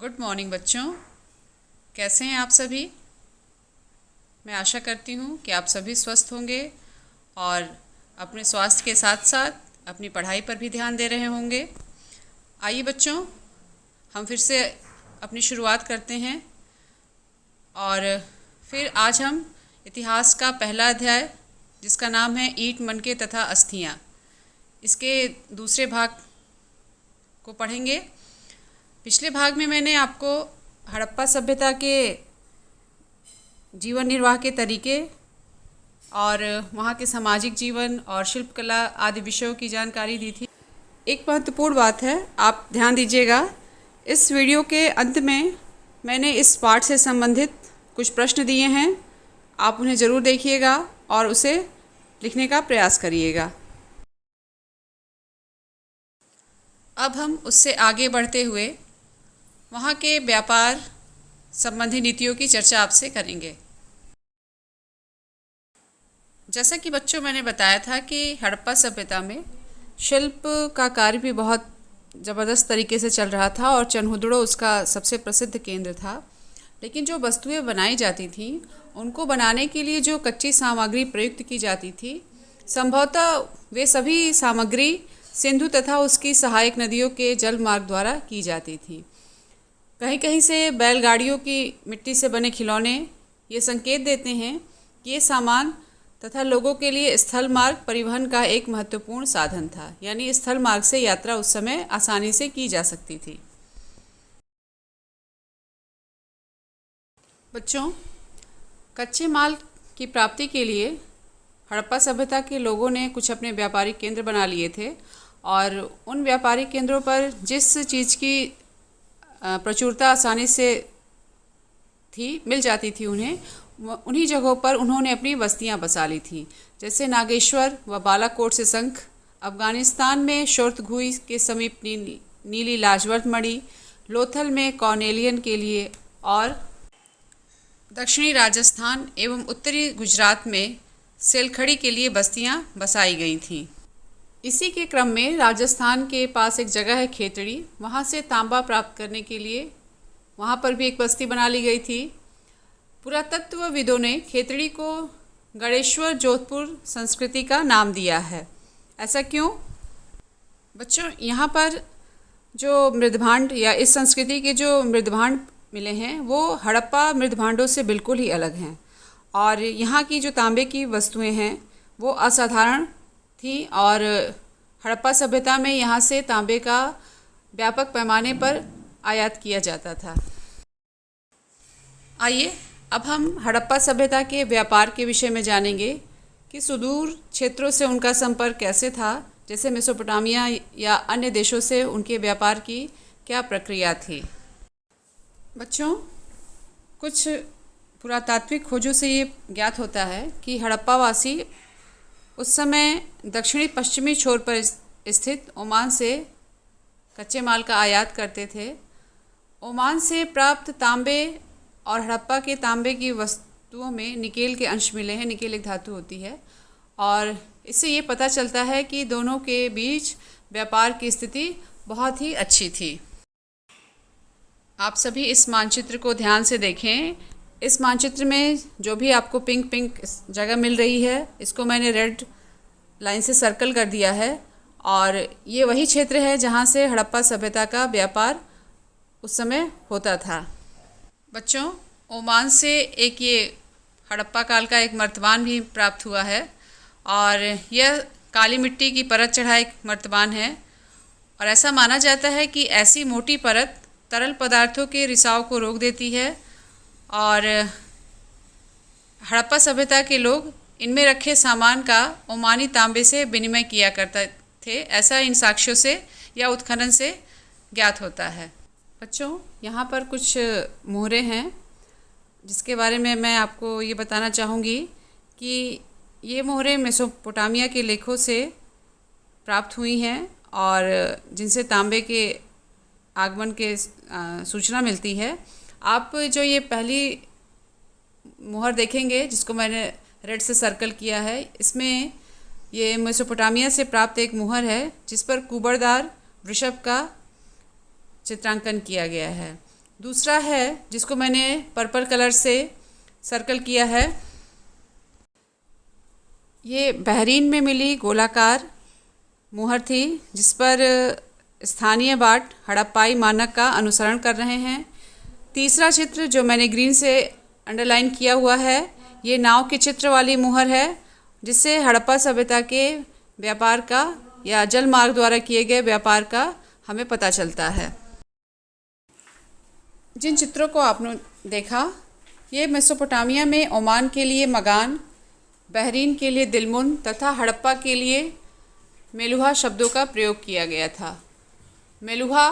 Good morning बच्चों। कैसे हैं आप सभी। मैं आशा करती हूँ कि आप सभी स्वस्थ होंगे और अपने स्वास्थ्य के साथ साथ अपनी पढ़ाई पर भी ध्यान दे रहे होंगे। आइए बच्चों, हम फिर से अपनी शुरुआत करते हैं और फिर आज हम इतिहास का पहला अध्याय, जिसका नाम है ईंट मनके तथा अस्थियाँ, इसके दूसरे भाग को पढ़ेंगे। पिछले भाग में मैंने आपको हड़प्पा सभ्यता के जीवन निर्वाह के तरीके और वहाँ के सामाजिक जीवन और शिल्पकला आदि विषयों की जानकारी दी थी। एक महत्वपूर्ण बात है, आप ध्यान दीजिएगा। इस वीडियो के अंत में मैंने इस पाठ से संबंधित कुछ प्रश्न दिए हैं, आप उन्हें ज़रूर देखिएगा और उसे लिखने का प्रयास करिएगा। अब हम उससे आगे बढ़ते हुए वहाँ के व्यापार संबंधी नीतियों की चर्चा आपसे करेंगे। जैसा कि बच्चों मैंने बताया था कि हड़प्पा सभ्यता में शिल्प का कार्य भी बहुत ज़बरदस्त तरीके से चल रहा था और चनहुदड़ो उसका सबसे प्रसिद्ध केंद्र था। लेकिन जो वस्तुएं बनाई जाती थीं, उनको बनाने के लिए जो कच्ची सामग्री प्रयुक्त की जाती थी, संभवतः वे सभी सामग्री सिंधु तथा उसकी सहायक नदियों के जल मार्ग द्वारा की जाती थी। कहीं कहीं से बैलगाड़ियों की मिट्टी से बने खिलौने ये संकेत देते हैं कि ये सामान तथा लोगों के लिए स्थल मार्ग परिवहन का एक महत्वपूर्ण साधन था, यानी स्थल मार्ग से यात्रा उस समय आसानी से की जा सकती थी। बच्चों, कच्चे माल की प्राप्ति के लिए हड़प्पा सभ्यता के लोगों ने कुछ अपने व्यापारिक केंद्र बना लिए थे और उन व्यापारिक केंद्रों पर जिस चीज़ की प्रचुरता आसानी से मिल जाती थी उन्हीं जगहों पर उन्होंने अपनी बस्तियां बसा ली थी। जैसे नागेश्वर व बालाकोट से शंख, अफ़गानिस्तान में शोरतघुई के समीप नीली लाजवर्त मणि, लोथल में कॉर्नेलियन के लिए और दक्षिणी राजस्थान एवं उत्तरी गुजरात में सेलखड़ी के लिए बस्तियां बसाई गई थीं। इसी के क्रम में राजस्थान के पास एक जगह है खेतड़ी, वहाँ से तांबा प्राप्त करने के लिए वहाँ पर भी एक बस्ती बना ली गई थी। पुरातत्वविदों ने खेतड़ी को गणेश्वर जोधपुर संस्कृति का नाम दिया है। ऐसा क्यों? बच्चों, यहाँ पर जो मृदभांड या इस संस्कृति के जो मृदभांड मिले हैं वो हड़प्पा मृदभांडों से बिल्कुल ही अलग हैं और यहाँ की जो तांबे की वस्तुएं हैं वो असाधारण थी और हड़प्पा सभ्यता में यहाँ से तांबे का व्यापक पैमाने पर आयात किया जाता था। आइए अब हम हड़प्पा सभ्यता के व्यापार के विषय में जानेंगे कि सुदूर क्षेत्रों से उनका संपर्क कैसे था, जैसे मेसोपोटामिया या अन्य देशों से उनके व्यापार की क्या प्रक्रिया थी। बच्चों, कुछ पुरातात्विक खोजों से ये ज्ञात होता है कि हड़प्पावासी उस समय दक्षिणी पश्चिमी छोर पर स्थित ओमान से कच्चे माल का आयात करते थे। ओमान से प्राप्त तांबे और हड़प्पा के तांबे की वस्तुओं में निकेल के अंश मिले हैं। निकेल एक धातु होती है और इससे ये पता चलता है कि दोनों के बीच व्यापार की स्थिति बहुत ही अच्छी थी। आप सभी इस मानचित्र को ध्यान से देखें। इस मानचित्र में जो भी आपको पिंक जगह मिल रही है, इसको मैंने रेड लाइन से सर्कल कर दिया है और ये वही क्षेत्र है जहाँ से हड़प्पा सभ्यता का व्यापार उस समय होता था। बच्चों, ओमान से एक ये हड़प्पा काल का एक मर्तबान भी प्राप्त हुआ है और यह काली मिट्टी की परत चढ़ा एक मर्तबान है और ऐसा माना जाता है कि ऐसी मोटी परत तरल पदार्थों के रिसाव को रोक देती है और हड़प्पा सभ्यता के लोग इनमें रखे सामान का ओमानी तांबे से विनिमय किया करते थे। ऐसा इन साक्ष्यों से या उत्खनन से ज्ञात होता है। बच्चों, यहाँ पर कुछ मोहरें हैं जिसके बारे में मैं आपको ये बताना चाहूँगी कि ये मोहरें मेसोपोटामिया के लेखों से प्राप्त हुई हैं और जिनसे तांबे के आगमन के सूचना मिलती है। आप जो ये पहली मोहर देखेंगे जिसको मैंने रेड से सर्कल किया है, इसमें ये मेसोपोटामिया से प्राप्त एक मोहर है जिस पर कुबड़दार वृषभ का चित्रांकन किया गया है। दूसरा है जिसको मैंने पर्पल कलर से सर्कल किया है, ये बहरीन में मिली गोलाकार मुहर थी जिस पर स्थानीय बाट हड़प्पाई मानक का अनुसरण कर रहे हैं। तीसरा चित्र जो मैंने ग्रीन से अंडरलाइन किया हुआ है, ये नाव के चित्र वाली मुहर है जिससे हड़प्पा सभ्यता के व्यापार का या जल मार्ग द्वारा किए गए व्यापार का हमें पता चलता है। जिन चित्रों को आपने देखा, ये मेसोपोटामिया में ओमान के लिए मगान, बहरीन के लिए दिलमुन तथा हड़प्पा के लिए मेलुहा शब्दों का प्रयोग किया गया था। मेलुहा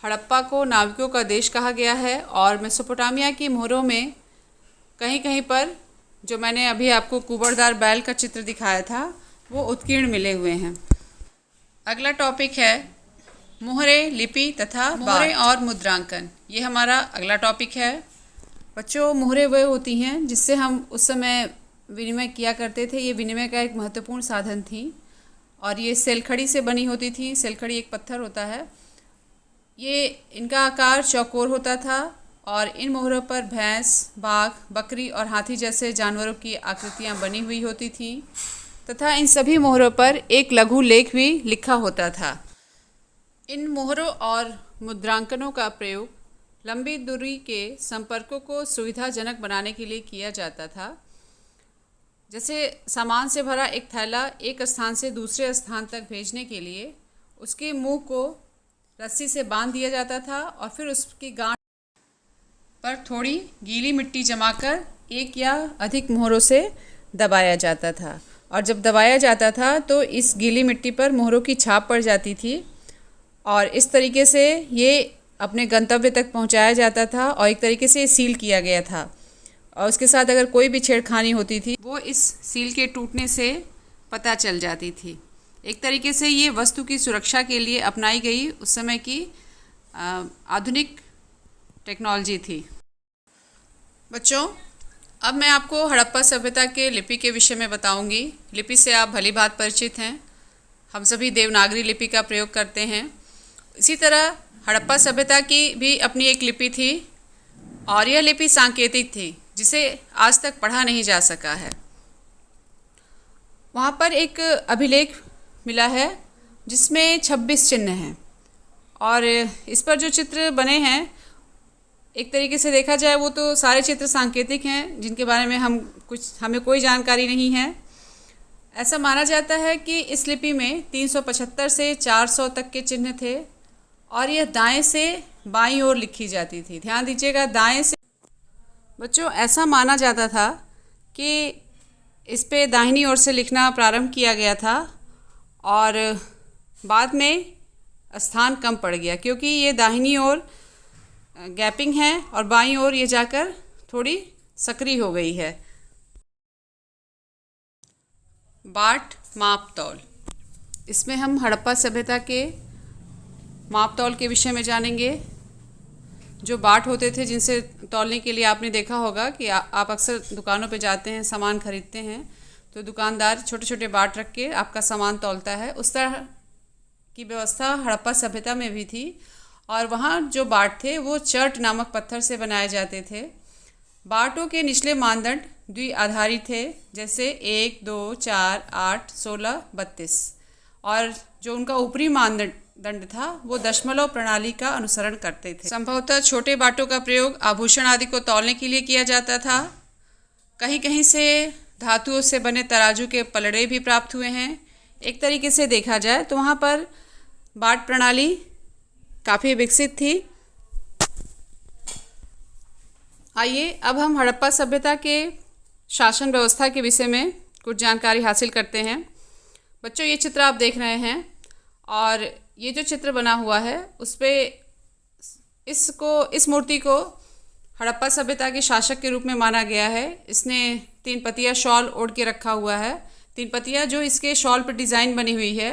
हड़प्पा को नाविकों का देश कहा गया है और मेसोपोटामिया की मोहरों में कहीं कहीं पर जो मैंने अभी आपको कुबड़दार बैल का चित्र दिखाया था वो उत्कीर्ण मिले हुए हैं। अगला टॉपिक है मोहरें, लिपि तथा मोहरें और मुद्रांकन। ये हमारा अगला टॉपिक है। बच्चों, मोहरें वह होती हैं जिससे हम उस समय विनिमय किया करते थे। ये विनिमय का एक महत्वपूर्ण साधन थी और ये सेलखड़ी से बनी होती थी। सेलखड़ी एक पत्थर होता है, ये इनका आकार चौकोर होता था और इन मोहरों पर भैंस, बाघ, बकरी और हाथी जैसे जानवरों की आकृतियाँ बनी हुई होती थीं तथा इन सभी मोहरों पर एक लघु लेख भी लिखा होता था। इन मोहरों और मुद्रांकनों का प्रयोग लंबी दूरी के संपर्कों को सुविधाजनक बनाने के लिए किया जाता था। जैसे सामान से भरा एक थैला एक स्थान से दूसरे स्थान तक भेजने के लिए उसके मुंह को रस्सी से बांध दिया जाता था और फिर उसकी गांठ पर थोड़ी गीली मिट्टी जमाकर एक या अधिक मोहरों से दबाया जाता था और जब दबाया जाता था तो इस गीली मिट्टी पर मोहरों की छाप पड़ जाती थी और इस तरीके से ये अपने गंतव्य तक पहुंचाया जाता था और एक तरीके से सील किया गया था और उसके साथ अगर कोई भी छेड़खानी होती थी वो इस सील के टूटने से पता चल जाती थी। एक तरीके से ये वस्तु की सुरक्षा के लिए अपनाई गई उस समय की आधुनिक टेक्नोलॉजी थी। बच्चों, अब मैं आपको हड़प्पा सभ्यता के लिपि के विषय में बताऊंगी। लिपि से आप भली भांति परिचित हैं, हम सभी देवनागरी लिपि का प्रयोग करते हैं। इसी तरह हड़प्पा सभ्यता की भी अपनी एक लिपि थी और यह लिपि सांकेतिक थी जिसे आज तक पढ़ा नहीं जा सका है। वहाँ पर एक अभिलेख मिला है जिसमें 26 चिन्ह हैं और इस पर जो चित्र बने हैं एक तरीके से देखा जाए वो तो सारे चित्र सांकेतिक हैं जिनके बारे में हमें कोई जानकारी नहीं है। ऐसा माना जाता है कि इस लिपि में 375 से 400 तक के चिन्ह थे और यह दाएं से बाईं ओर लिखी जाती थी। ध्यान दीजिएगा, दाएं से। बच्चों, ऐसा माना जाता था कि इस पे दाहिनी ओर से लिखना प्रारंभ किया गया था और बाद में स्थान कम पड़ गया क्योंकि ये दाहिनी ओर गैपिंग है और बाईं ओर ये जाकर थोड़ी सक्रिय हो गई है। बाट माप तौल, इसमें हम हड़प्पा सभ्यता के माप तौल के विषय में जानेंगे। जो बाट होते थे जिनसे तौलने के लिए आपने देखा होगा कि आप अक्सर दुकानों पे जाते हैं, सामान खरीदते हैं तो दुकानदार छोटे छोटे बाट रख के आपका सामान तौलता है। उस तरह की व्यवस्था हड़प्पा सभ्यता में भी थी और वहाँ जो बाट थे वो चर्ट नामक पत्थर से बनाए जाते थे। बाटों के निचले मानदंड द्विआधारी थे, जैसे 1, 2, 4, 8, 16, 32 और जो उनका ऊपरी मानदंड था वो दशमलव प्रणाली का अनुसरण करते थे। संभवतः छोटे बाटों का प्रयोग आभूषण आदि को तौलने के लिए किया जाता था। कहीं कहीं से धातुओं से बने तराजू के पलड़े भी प्राप्त हुए हैं। एक तरीके से देखा जाए तो वहाँ पर बाट प्रणाली काफ़ी विकसित थी। आइए अब हम हड़प्पा सभ्यता के शासन व्यवस्था के विषय में कुछ जानकारी हासिल करते हैं। बच्चों, ये चित्र आप देख रहे हैं और ये जो चित्र बना हुआ है उस पर इस मूर्ति को हड़प्पा सभ्यता के शासक के रूप में माना गया है। इसने 3 पतिया शॉल ओढ़ के रखा हुआ है। 3 पतिया जो इसके शॉल पर डिज़ाइन बनी हुई है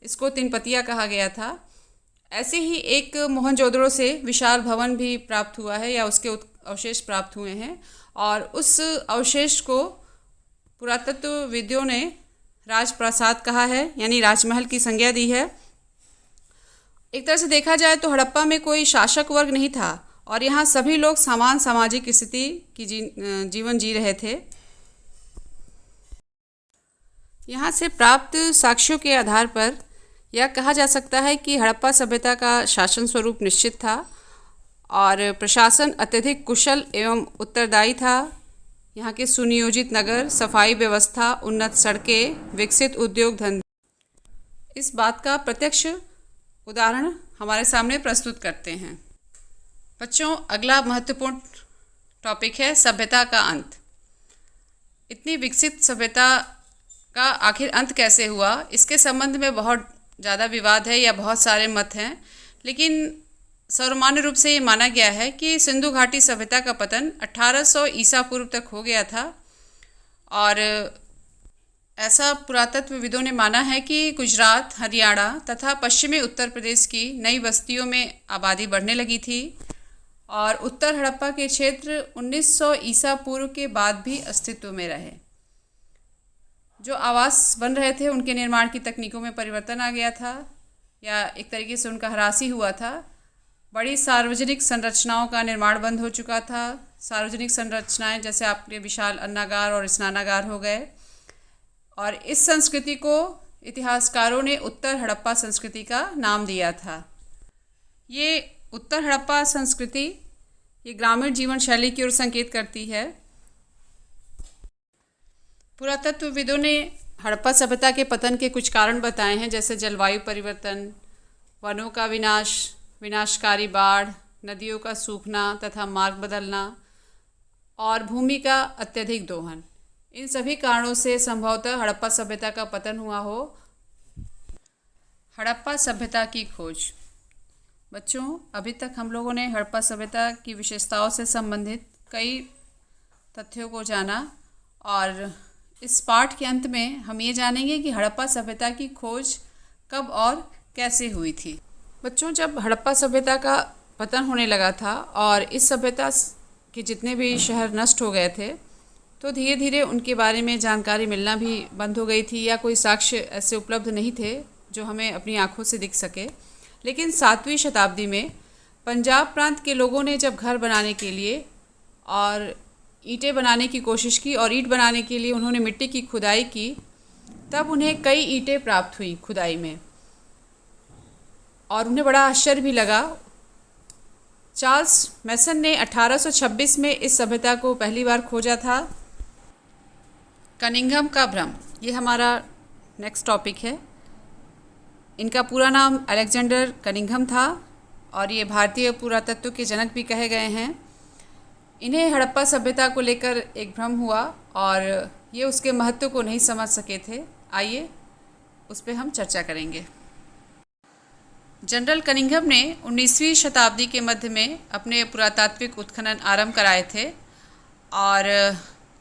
इसको 3 पतिया कहा गया था। ऐसे ही एक मोहनजोदड़ो से विशाल भवन भी प्राप्त हुआ है या उसके अवशेष प्राप्त हुए हैं और उस अवशेष को पुरातत्वविदों ने राजप्रासाद कहा है, यानी राजमहल की संज्ञा दी है। एक तरह से देखा जाए तो हड़प्पा में कोई शासक वर्ग नहीं था और यहाँ सभी लोग समान सामाजिक स्थिति की जीवन जी रहे थे। यहाँ से प्राप्त साक्ष्यों के आधार पर यह कहा जा सकता है कि हड़प्पा सभ्यता का शासन स्वरूप निश्चित था और प्रशासन अत्यधिक कुशल एवं उत्तरदायी था। यहाँ के सुनियोजित नगर, सफाई व्यवस्था, उन्नत सड़कें, विकसित उद्योग धंधे इस बात का प्रत्यक्ष उदाहरण हमारे सामने प्रस्तुत करते हैं। बच्चों, अगला महत्वपूर्ण टॉपिक है सभ्यता का अंत। इतनी विकसित सभ्यता का आखिर अंत कैसे हुआ, इसके संबंध में बहुत ज़्यादा विवाद है या बहुत सारे मत हैं, लेकिन सर्वमान्य रूप से ये माना गया है कि सिंधु घाटी सभ्यता का पतन 1800 ईसा पूर्व तक हो गया था। और ऐसा पुरातत्वविदों ने माना है कि गुजरात, हरियाणा तथा पश्चिमी उत्तर प्रदेश की नई बस्तियों में आबादी बढ़ने लगी थी और उत्तर हड़प्पा के क्षेत्र 1900 ईसा पूर्व के बाद भी अस्तित्व में रहे। जो आवास बन रहे थे उनके निर्माण की तकनीकों में परिवर्तन आ गया था या एक तरीके से उनका ह्रास ही हुआ था। बड़ी सार्वजनिक संरचनाओं का निर्माण बंद हो चुका था। सार्वजनिक संरचनाएं जैसे आपके विशाल अन्नागार और स्नानागार हो गए। और इस संस्कृति को इतिहासकारों ने उत्तर हड़प्पा संस्कृति का नाम दिया था। ये उत्तर हड़प्पा संस्कृति ये ग्रामीण जीवन शैली की ओर संकेत करती है। पुरातत्वविदों ने हड़प्पा सभ्यता के पतन के कुछ कारण बताए हैं, जैसे जलवायु परिवर्तन, वनों का विनाश, विनाशकारी बाढ़, नदियों का सूखना तथा मार्ग बदलना और भूमि का अत्यधिक दोहन। इन सभी कारणों से संभवतः हड़प्पा सभ्यता का पतन हुआ हो। हड़प्पा सभ्यता की खोज। बच्चों, अभी तक हम लोगों ने हड़प्पा सभ्यता की विशेषताओं से संबंधित कई तथ्यों को जाना और इस पाठ के अंत में हम ये जानेंगे कि हड़प्पा सभ्यता की खोज कब और कैसे हुई थी। बच्चों, जब हड़प्पा सभ्यता का पतन होने लगा था और इस सभ्यता के जितने भी शहर नष्ट हो गए थे, तो धीरे धीरे उनके बारे में जानकारी मिलना भी बंद हो गई थी या कोई साक्ष्य ऐसे उपलब्ध नहीं थे जो हमें अपनी आंखों से दिख सके। लेकिन 7वीं शताब्दी में पंजाब प्रांत के लोगों ने जब घर बनाने के लिए और ईंटें बनाने की कोशिश की और ईंट बनाने के लिए उन्होंने मिट्टी की खुदाई की, तब उन्हें कई ईंटें प्राप्त हुई खुदाई में और उन्हें बड़ा आश्चर्य भी लगा। चार्ल्स मैसन ने 1826 में इस सभ्यता को पहली बार खोजा था। कनिंघम का भ्रम, ये हमारा नेक्स्ट टॉपिक है। इनका पूरा नाम अलेक्जेंडर कनिंघम था और ये भारतीय पुरातत्व के जनक भी कहे गए हैं। इन्हें हड़प्पा सभ्यता को लेकर एक भ्रम हुआ और ये उसके महत्व को नहीं समझ सके थे। आइए उस पर हम चर्चा करेंगे। जनरल कनिंघम ने 19वीं शताब्दी के मध्य में अपने पुरातात्विक उत्खनन आरंभ कराए थे और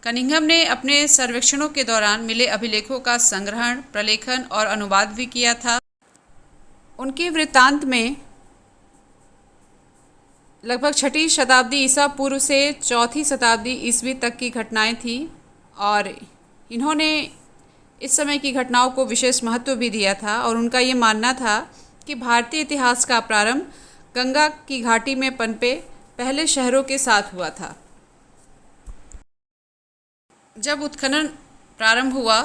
कनिंघम ने अपने सर्वेक्षणों के दौरान मिले अभिलेखों का संग्रहण, प्रलेखन और अनुवाद भी किया था। उनके वृत्तांत में लगभग 6वीं शताब्दी ईसा पूर्व से 4वीं शताब्दी ईस्वी तक की घटनाएं थी और इन्होंने इस समय की घटनाओं को विशेष महत्व भी दिया था और उनका ये मानना था कि भारतीय इतिहास का प्रारंभ गंगा की घाटी में पनपे पहले शहरों के साथ हुआ था। जब उत्खनन प्रारंभ हुआ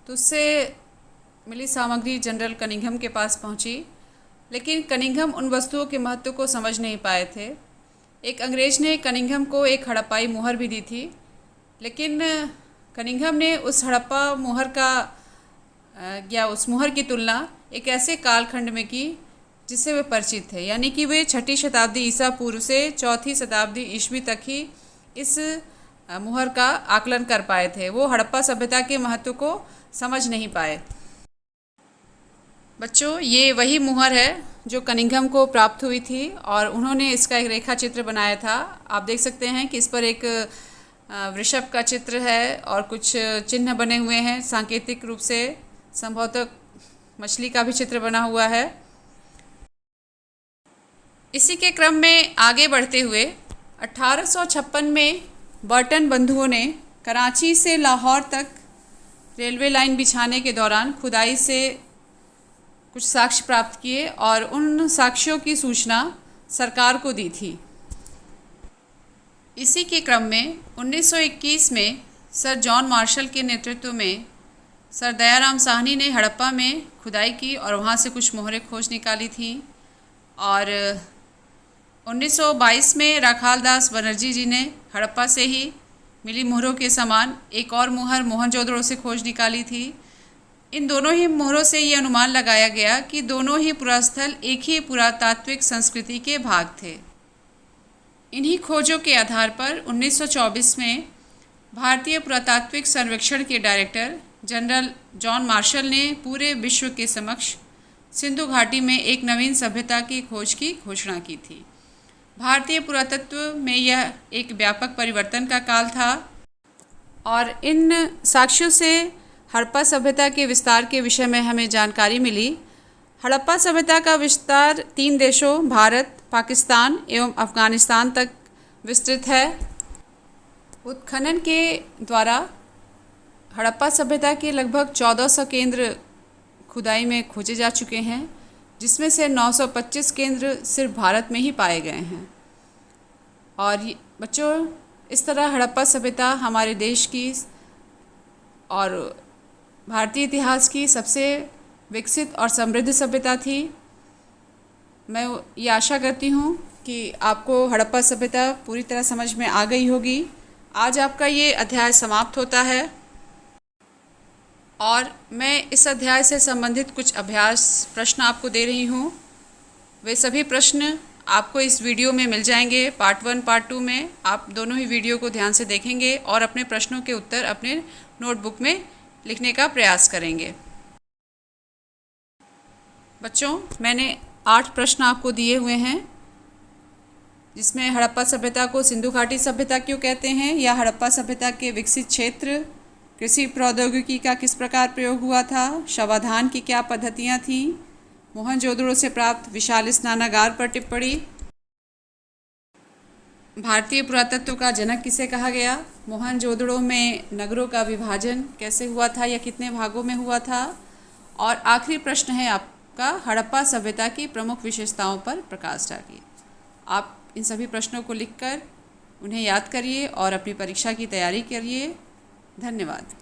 तो उससे मिली सामग्री जनरल कनिंघम के पास पहुंची, लेकिन कनिंघम उन वस्तुओं के महत्व को समझ नहीं पाए थे। एक अंग्रेज़ ने कनिंघम को एक हड़प्पाई मुहर भी दी थी, लेकिन कनिंघम ने उस हड़प्पा मुहर का या उस मुहर की तुलना एक ऐसे कालखंड में की जिससे वे परिचित थे, यानी कि वे 6वीं शताब्दी ईसा पूर्व से 4वीं शताब्दी ईस्वी तक ही इस मुहर का आकलन कर पाए थे। वो हड़प्पा सभ्यता के महत्व को समझ नहीं पाए। बच्चों, ये वही मुहर है जो कनिंघम को प्राप्त हुई थी और उन्होंने इसका एक रेखा चित्र बनाया था। आप देख सकते हैं कि इस पर एक वृषभ का चित्र है और कुछ चिन्ह बने हुए हैं सांकेतिक रूप से। संभवतः मछली का भी चित्र बना हुआ है। इसी के क्रम में आगे बढ़ते हुए 1856 में बर्टन बंधुओं ने कराची से लाहौर तक रेलवे लाइन बिछाने के दौरान खुदाई से कुछ साक्ष्य प्राप्त किए और उन साक्ष्यों की सूचना सरकार को दी थी। इसी के क्रम में 1921 में सर जॉन मार्शल के नेतृत्व में सर दयाराम साहनी ने हड़प्पा में खुदाई की और वहाँ से कुछ मोहरें खोज निकाली थी। और 1922 में राखाल दास बनर्जी जी ने हड़प्पा से ही मिली मोहरों के समान एक और मोहर मोहनजोदड़ो से खोज निकाली थी। इन दोनों ही मोहरों से ये अनुमान लगाया गया कि दोनों ही पुरास्थल एक ही पुरातात्विक संस्कृति के भाग थे। इन्हीं खोजों के आधार पर 1924 में भारतीय पुरातात्विक सर्वेक्षण के डायरेक्टर जनरल जॉन मार्शल ने पूरे विश्व के समक्ष सिंधु घाटी में एक नवीन सभ्यता की खोज की घोषणा की थी। भारतीय पुरातत्व में यह एक व्यापक परिवर्तन का काल था और इन साक्ष्यों से हड़प्पा सभ्यता के विस्तार के विषय में हमें जानकारी मिली। हड़प्पा सभ्यता का विस्तार 3 देशों भारत, पाकिस्तान एवं अफ़गानिस्तान तक विस्तृत है। उत्खनन के द्वारा हड़प्पा सभ्यता के लगभग 1400 केंद्र खुदाई में खोजे जा चुके हैं, जिसमें से 925 केंद्र सिर्फ भारत में ही पाए गए हैं। और बच्चों, इस तरह हड़प्पा सभ्यता हमारे देश की और भारतीय इतिहास की सबसे विकसित और समृद्ध सभ्यता थी। मैं ये आशा करती हूँ कि आपको हड़प्पा सभ्यता पूरी तरह समझ में आ गई होगी। आज आपका ये अध्याय समाप्त होता है और मैं इस अध्याय से संबंधित कुछ अभ्यास प्रश्न आपको दे रही हूँ। वे सभी प्रश्न आपको इस वीडियो में मिल जाएंगे। पार्ट 1, पार्ट 2 में आप दोनों ही वीडियो को ध्यान से देखेंगे और अपने प्रश्नों के उत्तर अपने नोटबुक में लिखने का प्रयास करेंगे। बच्चों, मैंने 8 प्रश्न आपको दिए हुए हैं, जिसमें हड़प्पा सभ्यता को सिंधु घाटी सभ्यता क्यों कहते हैं, या हड़प्पा सभ्यता के विकसित क्षेत्र, कृषि प्रौद्योगिकी का किस प्रकार प्रयोग हुआ था, शवाधान की क्या पद्धतियाँ थीं, मोहनजोदड़ो से प्राप्त विशाल स्नानागार पर टिप्पणी, भारतीय पुरातत्व का जनक किसे कहा गया, मोहनजोदड़ो में नगरों का विभाजन कैसे हुआ था या कितने भागों में हुआ था, और आखिरी प्रश्न है आपका हड़प्पा सभ्यता की प्रमुख विशेषताओं पर प्रकाश डालिए। आप इन सभी प्रश्नों को लिखकर उन्हें याद करिए और अपनी परीक्षा की तैयारी करिए। धन्यवाद।